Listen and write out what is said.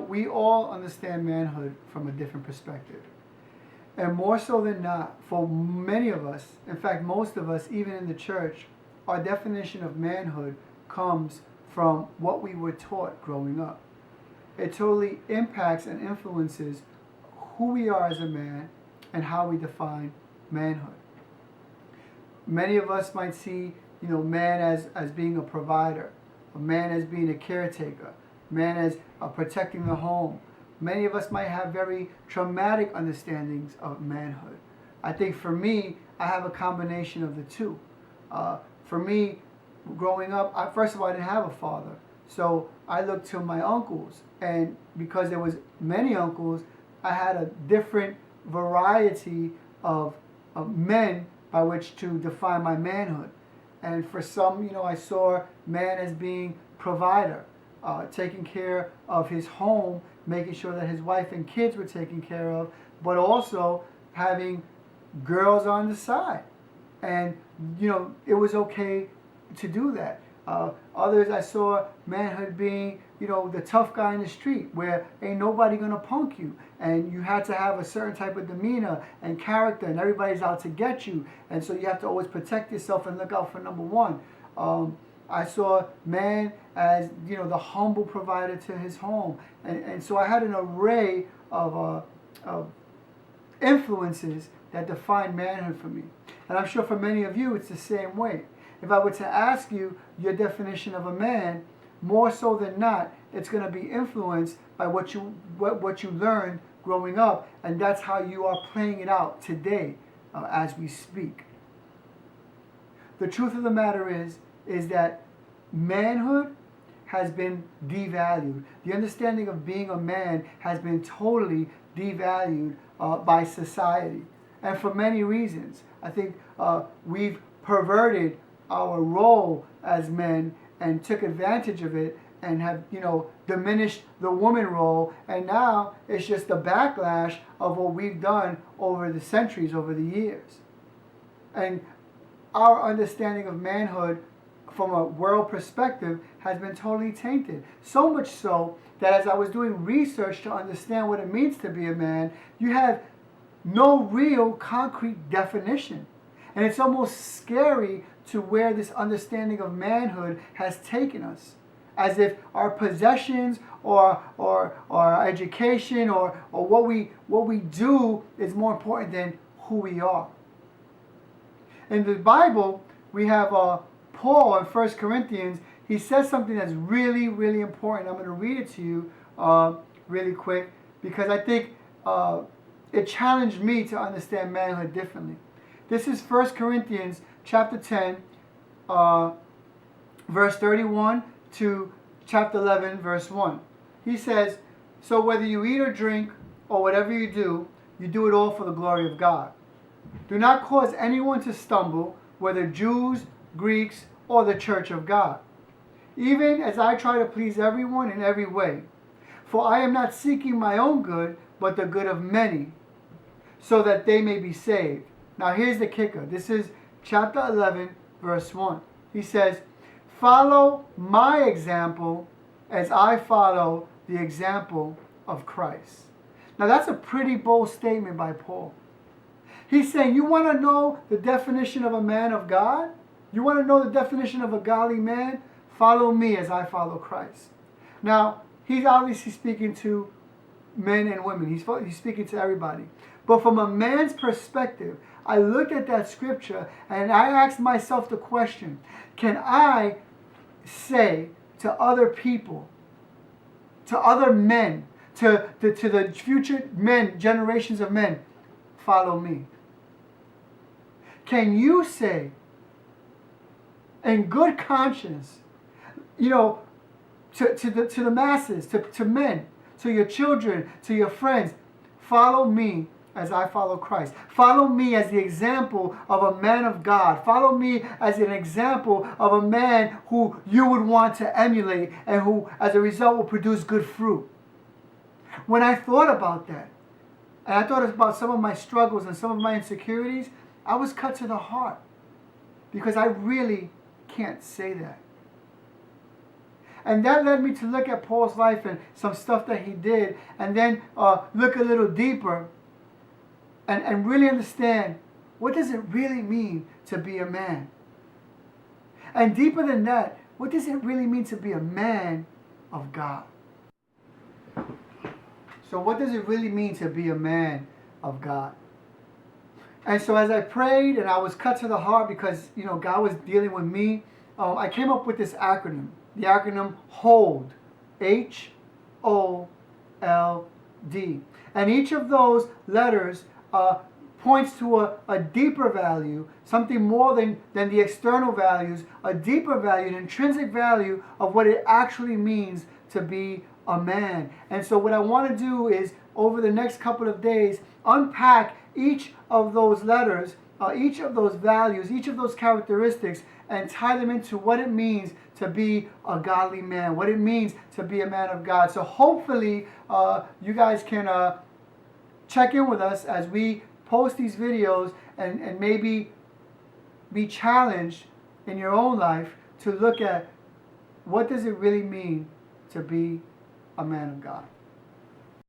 We all understand manhood from a different perspective. And more so than not, for many of us, in fact, most of us, even in the church, our definition of manhood comes from what we were taught growing up. It totally impacts and influences who we are as a man and how we define manhood. Many of us might see, man as being a provider, a man as being a caretaker, man as protecting the home. Many of us might have very traumatic understandings of manhood. I think for me, I have a combination of the two. For me, growing up, first of all, I didn't have a father. So I looked to my uncles. And because there was many uncles, I had a different variety of men by which to define my manhood. And for some, I saw man as being provider, taking care of his home, making sure that his wife and kids were taken care of, but also having girls on the side. And, it was okay to do that. Others, I saw manhood being, the tough guy in the street where ain't nobody gonna punk you. And you had to have a certain type of demeanor and character, and everybody's out to get you. And so you have to always protect yourself and look out for number one. I saw man as, the humble provider to his home. And so I had an array of influences that define manhood for me. And I'm sure for many of you, it's the same way. If I were to ask you your definition of a man, more so than not, it's going to be influenced by what you learned growing up, and that's how you are playing it out today as we speak. The truth of the matter is that manhood has been devalued. The understanding of being a man has been totally devalued by society, and for many reasons. I think we've perverted our role as men and took advantage of it and have, diminished the woman role. And now it's just the backlash of what we've done over the centuries, over the years. And our understanding of manhood from a world perspective has been totally tainted. So much so that as I was doing research to understand what it means to be a man, you have no real concrete definition. And it's almost scary to where this understanding of manhood has taken us, as if our possessions or our education or what we do is more important than who we are. In the Bible, we have Paul in 1 Corinthians. He says something that's really, really important. I'm going to read it to you really quick because I think it challenged me to understand manhood differently. This is 1 Corinthians chapter 10, verse 31 to chapter 11, verse 1. He says, "So whether you eat or drink or whatever you do it all for the glory of God. Do not cause anyone to stumble, whether Jews, Greeks, or the church of God, even as I try to please everyone in every way. For I am not seeking my own good, but the good of many, so that they may be saved." Now here's the kicker. This is chapter 11, verse 1. He says, "Follow my example as I follow the example of Christ." Now that's a pretty bold statement by Paul. He's saying, you want to know the definition of a man of God? You want to know the definition of a godly man? Follow me as I follow Christ. Now, he's obviously speaking to men and women. He's speaking to everybody. But from a man's perspective, I looked at that scripture and I asked myself the question, can I say to other people, to other men, to the future men, generations of men, follow me? Can you say in good conscience, to the masses, to men, to your children, to your friends, follow me as I follow Christ. Follow me as the example of a man of God. Follow me as an example of a man who you would want to emulate and who, as a result, will produce good fruit. When I thought about that, and I thought about some of my struggles and some of my insecurities, I was cut to the heart because I really can't say that. And that led me to look at Paul's life and some stuff that he did, and then look a little deeper and really understand, what does it really mean to be a man? And deeper than that, what does it really mean to be a man of God? So what does it really mean to be a man of God? And so as I prayed and I was cut to the heart because, God was dealing with me, I came up with this acronym. The acronym H.O.L.D. H-O-L-D. And each of those letters points to a deeper value, something more than the external values, a deeper value, an intrinsic value of what it actually means to be a man. And so what I want to do is, over the next couple of days, unpack each of those letters, each of those values, each of those characteristics, and tie them into what it means to be a godly man, what it means to be a man of God. So hopefully you guys can check in with us as we post these videos and maybe be challenged in your own life to look at, what does it really mean to be a man of God.